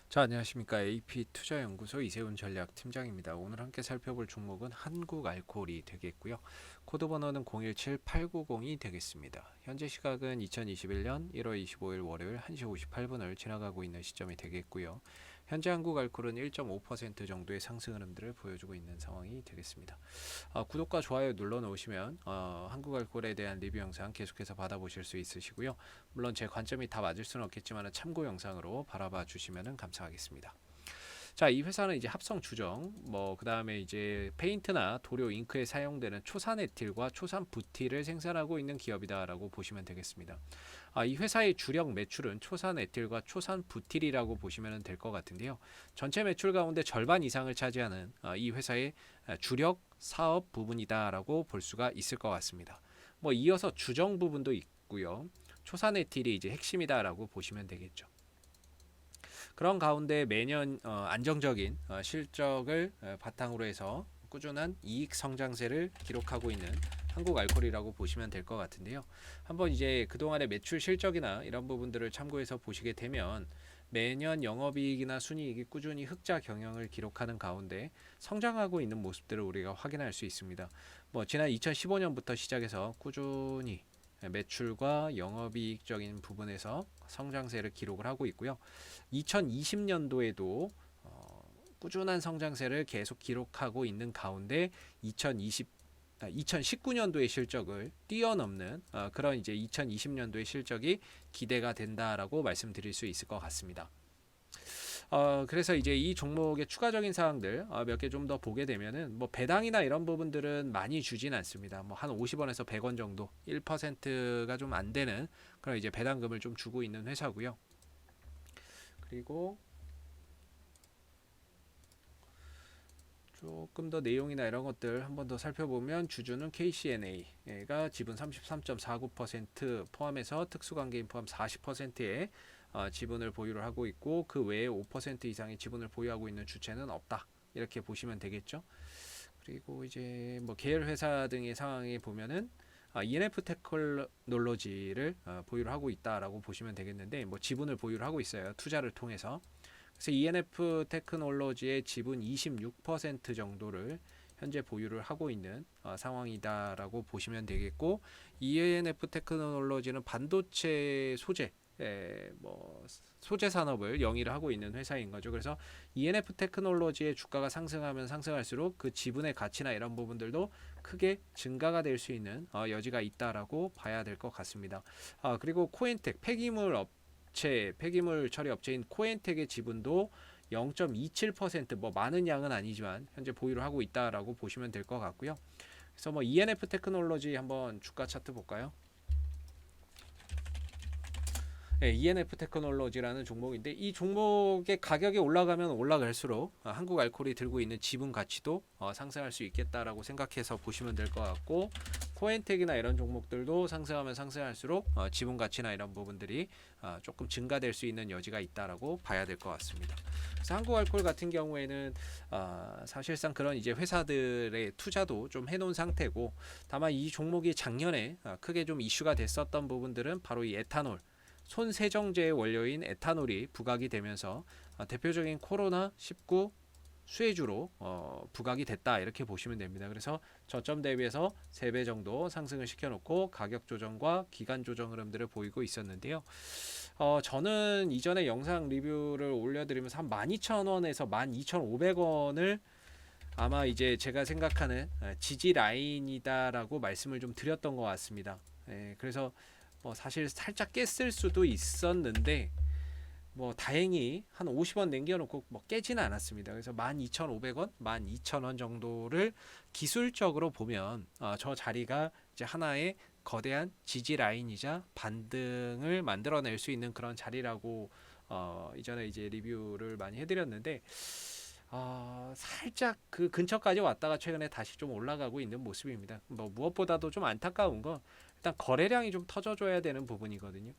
자, 안녕하십니까. AP투자연구소 이세훈 전략팀장입니다. 오늘 함께 살펴볼 종목은 한국알코올이 되겠고요. 코드 번호는 017890이 되겠습니다. 현재 시각은 2021년 1월 25일 월요일 1시 58분을 지나가고 있는 시점이 되겠고요. 현재 한국알코올은 1.5% 정도의 상승 흐름들을 보여주고 있는 상황이 되겠습니다. 구독과 좋아요 눌러 놓으시면 한국알코올에 대한 리뷰 영상 계속해서 받아보실 수 있으시고요. 물론 제 관점이 다 맞을 수는 없겠지만 참고 영상으로 바라봐 주시면 감사하겠습니다. 자, 이 회사는 이제 합성 주정, 그다음에 이제 페인트나 도료, 잉크에 사용되는 초산 에틸과 초산 부틸을 생산하고 있는 기업이다라고 보시면 되겠습니다. 이 회사의 주력 매출은 초산 에틸과 초산 부틸이라고 보시면 될 것 같은데요. 전체 매출 가운데 절반 이상을 차지하는 이 회사의 주력 사업 부분이다라고 볼 수가 있을 것 같습니다. 이어서 주정 부분도 있고요. 초산 에틸이 이제 핵심이다라고 보시면 되겠죠. 그런 가운데 매년 안정적인 실적을 바탕으로 해서 꾸준한 이익 성장세를 기록하고 있는 한국알코올이라고 보시면 될 것 같은데요. 한번 이제 그동안의 매출 실적이나 이런 부분들을 참고해서 보시게 되면 매년 영업이익이나 순이익이 꾸준히 흑자 경영을 기록하는 가운데 성장하고 있는 모습들을 우리가 확인할 수 있습니다. 지난 2015년부터 시작해서 꾸준히 매출과 영업이익적인 부분에서 성장세를 기록을 하고 있고요. 2020년도에도 꾸준한 성장세를 계속 기록하고 있는 가운데 2019년도의 실적을 뛰어넘는 그런 이제 2020년도의 실적이 기대가 된다라고 말씀드릴 수 있을 것 같습니다. 그래서 이제 이 종목의 추가적인 사항들 몇 개 좀 더 보게 되면은 배당이나 이런 부분들은 많이 주진 않습니다. 한 50원에서 100원 정도 1%가 좀 안 되는 그런 이제 배당금을 좀 주고 있는 회사고요. 그리고 조금 더 내용이나 이런 것들 한번 더 살펴보면 주주는 KCNA가 지분 33.49% 포함해서 특수관계인 포함 40%의 지분을 보유를 하고 있고 그 외에 5% 이상의 지분을 보유하고 있는 주체는 없다. 이렇게 보시면 되겠죠. 그리고 이제 계열 회사 등의 상황에 보면은 ENF 테크놀로지를 보유를 하고 있다라고 보시면 되겠는데 지분을 보유를 하고 있어요. 투자를 통해서. 그래서 ENF 테크놀로지의 지분 26% 정도를 현재 보유를 하고 있는 상황이다라고 보시면 되겠고 ENF 테크놀로지는 반도체 소재 소재 산업을 영위를 하고 있는 회사인 거죠. 그래서 ENF 테크놀로지의 주가가 상승하면 상승할수록 그 지분의 가치나 이런 부분들도 크게 증가가 될 수 있는 여지가 있다라고 봐야 될 것 같습니다. 그리고 코엔텍 폐기물 처리 업체인 코엔텍의 지분도 0.27% 많은 양은 아니지만 현재 보유를 하고 있다라고 보시면 될 것 같고요. 그래서 ENF 테크놀로지 한번 주가 차트 볼까요? 네, ENF 테크놀로지라는 종목인데 이 종목의 가격이 올라가면 올라갈수록 한국알코올이 들고 있는 지분 가치도 상승할 수 있겠다라고 생각해서 보시면 될 것 같고 코엔텍이나 이런 종목들도 상승하면 상승할수록 지분 가치나 이런 부분들이 조금 증가될 수 있는 여지가 있다라고 봐야 될 것 같습니다. 그래서 한국알코올 같은 경우에는 사실상 그런 이제 회사들의 투자도 좀 해놓은 상태고 다만 이 종목이 작년에 크게 좀 이슈가 됐었던 부분들은 바로 이 에탄올 손세정제의 원료인 에탄올이 부각이 되면서 대표적인 코로나19 수혜주로 부각이 됐다 이렇게 보시면 됩니다. 그래서 저점 대비해서 3배 정도 상승을 시켜놓고 가격 조정과 기간 조정 흐름들을 보이고 있었는데요. 저는 이전에 영상 리뷰를 올려드리면서 한 12,000원에서 12,500원을 아마 이제 제가 생각하는 지지 라인이다라고 말씀을 좀 드렸던 것 같습니다. 그래서 사실 살짝 깼을 수도 있었는데 다행히 한 50원 남겨놓고 깨지는 않았습니다. 그래서 12,500원, 12,000원 정도를 기술적으로 보면 저 자리가 이제 하나의 거대한 지지 라인이자 반등을 만들어낼 수 있는 그런 자리라고 이전에 이제 리뷰를 많이 해드렸는데 살짝 그 근처까지 왔다가 최근에 다시 좀 올라가고 있는 모습입니다. 무엇보다도 좀 안타까운 건 일단 거래량이 좀 터져줘야 되는 부분이거든요.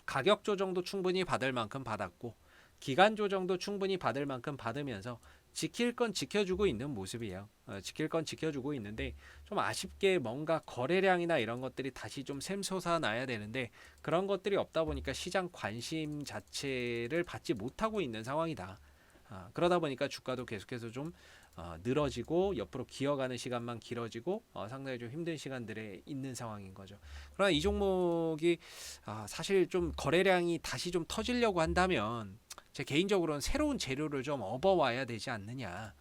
가격 조정도 충분히 받을 만큼 받았고 기간 조정도 충분히 받을 만큼 받으면서 지킬 건 지켜주고 있는 모습이에요. 지킬 건 지켜주고 있는데 좀 아쉽게 뭔가 거래량이나 이런 것들이 다시 좀 샘솟아 나야 되는데 그런 것들이 없다 보니까 시장 관심 자체를 받지 못하고 있는 상황이다. 그러다 보니까 주가도 계속해서 좀 늘어지고 옆으로 기어가는 시간만 길어지고 상당히 좀 힘든 시간들에 있는 상황인 거죠. 그러나 이 종목이 사실 좀 거래량이 다시 좀 터지려고 한다면 제 개인적으로는 새로운 재료를 좀 업어와야 되지 않느냐.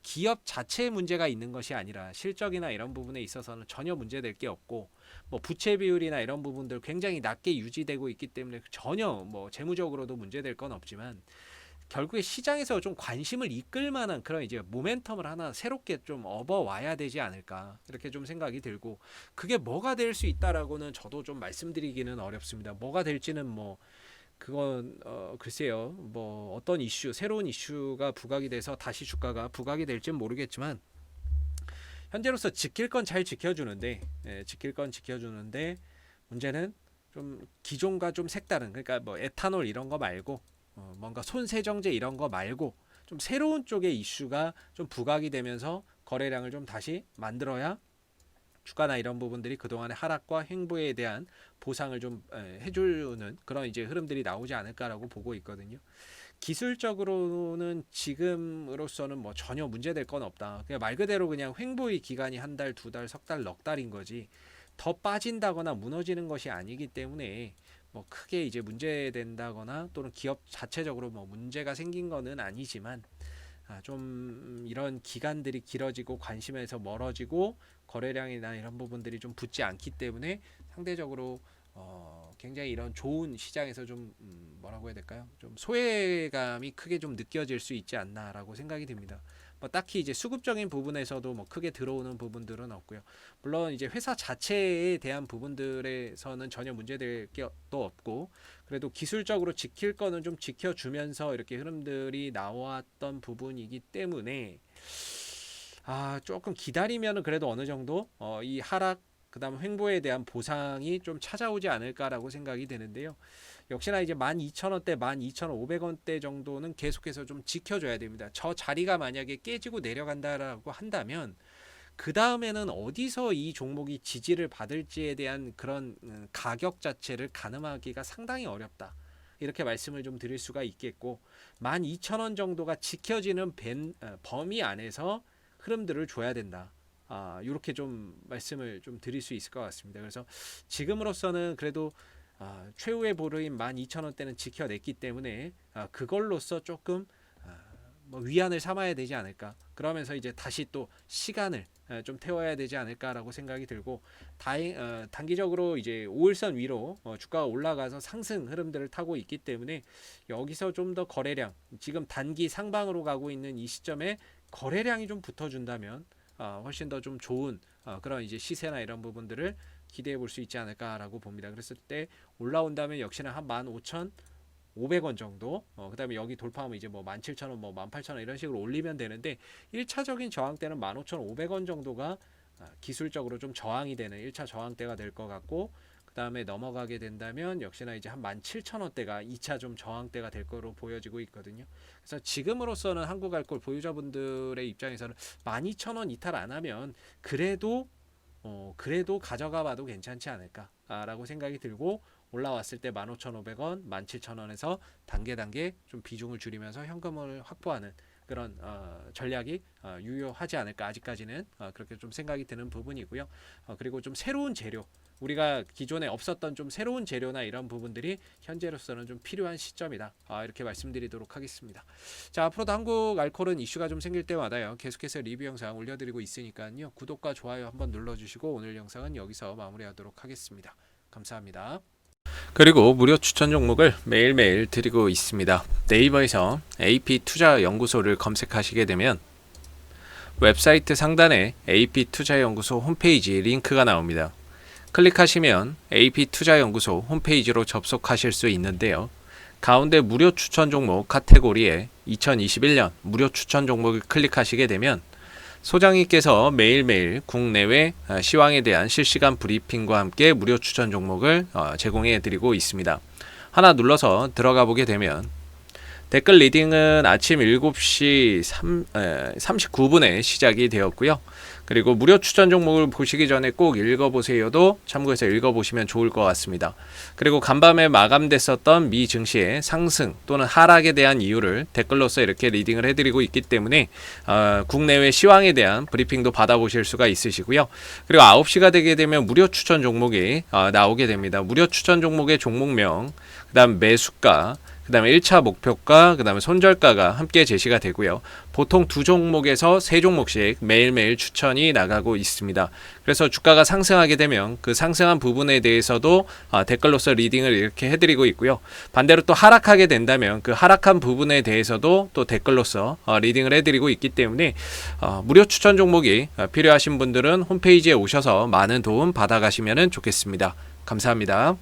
기업 자체에 문제가 있는 것이 아니라 실적이나 이런 부분에 있어서는 전혀 문제될 게 없고 뭐 부채 비율이나 이런 부분들 굉장히 낮게 유지되고 있기 때문에 전혀 뭐 재무적으로도 문제될 건 없지만 결국에 시장에서 좀 관심을 이끌 만한 그런 이제 모멘텀을 하나 새롭게 좀 업어와야 되지 않을까 이렇게 좀 생각이 들고 그게 뭐가 될 수 있다라고는 저도 좀 말씀드리기는 어렵습니다. 뭐가 될지는 뭐 그건 글쎄요 뭐 어떤 이슈 새로운 이슈가 부각이 돼서 다시 주가가 부각이 될지는 모르겠지만 현재로서 지킬 건 잘 지켜주는데 지킬 건 지켜주는데 문제는 좀 기존과 좀 색다른 그러니까 뭐 에탄올 이런 거 말고 뭔가 손세정제 이런 거 말고 좀 새로운 쪽의 이슈가 좀 부각이 되면서 거래량을 좀 다시 만들어야 주가나 이런 부분들이 그동안의 하락과 횡보에 대한 보상을 좀 해주는 그런 이제 흐름들이 나오지 않을까라고 보고 있거든요. 기술적으로는 지금으로서는 뭐 전혀 문제될 건 없다. 그냥 말 그대로 그냥 횡보의 기간이 한 달, 두 달, 석 달, 넉 달인 거지 더 빠진다거나 무너지는 것이 아니기 때문에 뭐 크게 이제 문제된다거나 또는 기업 자체적으로 뭐 문제가 생긴 거는 아니지만 좀 이런 기간들이 길어지고 관심에서 멀어지고 거래량이나 이런 부분들이 좀 붙지 않기 때문에 상대적으로 굉장히 이런 좋은 시장에서 좀 뭐라고 해야 될까요? 좀 소외감이 크게 좀 느껴질 수 있지 않나라고 생각이 듭니다. 뭐 딱히 이제 수급적인 부분에서도 뭐 크게 들어오는 부분들은 없고요. 물론 이제 회사 자체에 대한 부분들에서는 전혀 문제될 게 또 없고 그래도 기술적으로 지킬 거는 좀 지켜주면서 이렇게 흐름들이 나왔던 부분이기 때문에 조금 기다리면은 그래도 어느 정도 이 하락 그다음 횡보에 대한 보상이 좀 찾아오지 않을까라고 생각이 되는데요. 역시나 이제 12,000원대, 12,500원대 정도는 계속해서 좀 지켜줘야 됩니다. 저 자리가 만약에 깨지고 내려간다라고 한다면 그 다음에는 어디서 이 종목이 지지를 받을지에 대한 그런 가격 자체를 가늠하기가 상당히 어렵다. 이렇게 말씀을 좀 드릴 수가 있겠고 12,000원 정도가 지켜지는 범위 안에서 흐름들을 줘야 된다. 이렇게 좀 말씀을 좀 드릴 수 있을 것 같습니다. 그래서 지금으로서는 그래도 최후의 보루인 12,000원대는 지켜냈기 때문에 그걸로써 조금 뭐 위안을 삼아야 되지 않을까. 그러면서 이제 다시 또 시간을 좀 태워야 되지 않을까라고 생각이 들고 단기적으로 이제 5일선 위로 주가가 올라가서 상승 흐름들을 타고 있기 때문에 여기서 좀 더 거래량 지금 단기 상방으로 가고 있는 이 시점에 거래량이 좀 붙어준다면 훨씬 더 좀 좋은 그런 이제 시세나 이런 부분들을 기대해 볼 수 있지 않을까라고 봅니다. 그랬을 때 올라온다면 역시나 한 15,500원 정도 그 다음에 여기 돌파하면 이제 뭐 17,000원 뭐 18,000원 이런 식으로 올리면 되는데 1차적인 저항대는 15,500원 정도가 기술적으로 좀 저항이 되는 1차 저항대가 될 것 같고 그 다음에 넘어가게 된다면 역시나 이제 한 17,000원대가 2차 좀 저항대가 될 거로 보여지고 있거든요. 그래서 지금으로서는 한국알콜 보유자분들의 입장에서는 12,000원 이탈 안 하면 그래도 가져가 봐도 괜찮지 않을까라고 생각이 들고 올라왔을 때 15,500원, 17,000원에서 단계 좀 비중을 줄이면서 현금을 확보하는 그런 전략이 유효하지 않을까 아직까지는 그렇게 좀 생각이 드는 부분이고요. 그리고 좀 새로운 재료 우리가 기존에 없었던 좀 새로운 재료나 이런 부분들이 현재로서는 좀 필요한 시점이다. 이렇게 말씀드리도록 하겠습니다. 자, 앞으로도 한국 알콜은 이슈가 좀 생길 때마다요. 계속해서 리뷰 영상 올려드리고 있으니까요. 구독과 좋아요 한번 눌러주시고 오늘 영상은 여기서 마무리하도록 하겠습니다. 감사합니다. 그리고 무료 추천 종목을 매일매일 드리고 있습니다. 네이버에서 AP투자연구소를 검색하시게 되면 웹사이트 상단에 AP투자연구소 홈페이지 링크가 나옵니다. 클릭하시면 AP투자연구소 홈페이지로 접속하실 수 있는데요. 가운데 무료 추천 종목 카테고리에 2021년 무료 추천 종목을 클릭하시게 되면 소장님께서 매일매일 국내외 시황에 대한 실시간 브리핑과 함께 무료 추천 종목을 제공해 드리고 있습니다. 하나 눌러서 들어가 보게 되면 댓글 리딩은 아침 7시 39분에 시작이 되었고요. 그리고 무료 추천 종목을 보시기 전에 꼭 읽어보세요도 참고해서 읽어보시면 좋을 것 같습니다. 그리고 간밤에 마감됐었던 미 증시의 상승 또는 하락에 대한 이유를 댓글로서 이렇게 리딩을 해드리고 있기 때문에 국내외 시황에 대한 브리핑도 받아보실 수가 있으시고요. 그리고 9시가 되게 되면 무료 추천 종목이 나오게 됩니다. 무료 추천 종목의 종목명, 그 다음 매수가, 그 다음에 1차 목표가, 그 다음에 손절가가 함께 제시가 되고요. 보통 2종목에서 3종목씩 매일매일 추천이 나가고 있습니다. 그래서 주가가 상승하게 되면 그 상승한 부분에 대해서도 댓글로서 리딩을 이렇게 해드리고 있고요. 반대로 또 하락하게 된다면 그 하락한 부분에 대해서도 또 댓글로서 리딩을 해드리고 있기 때문에 무료 추천 종목이 필요하신 분들은 홈페이지에 오셔서 많은 도움 받아가시면 좋겠습니다. 감사합니다.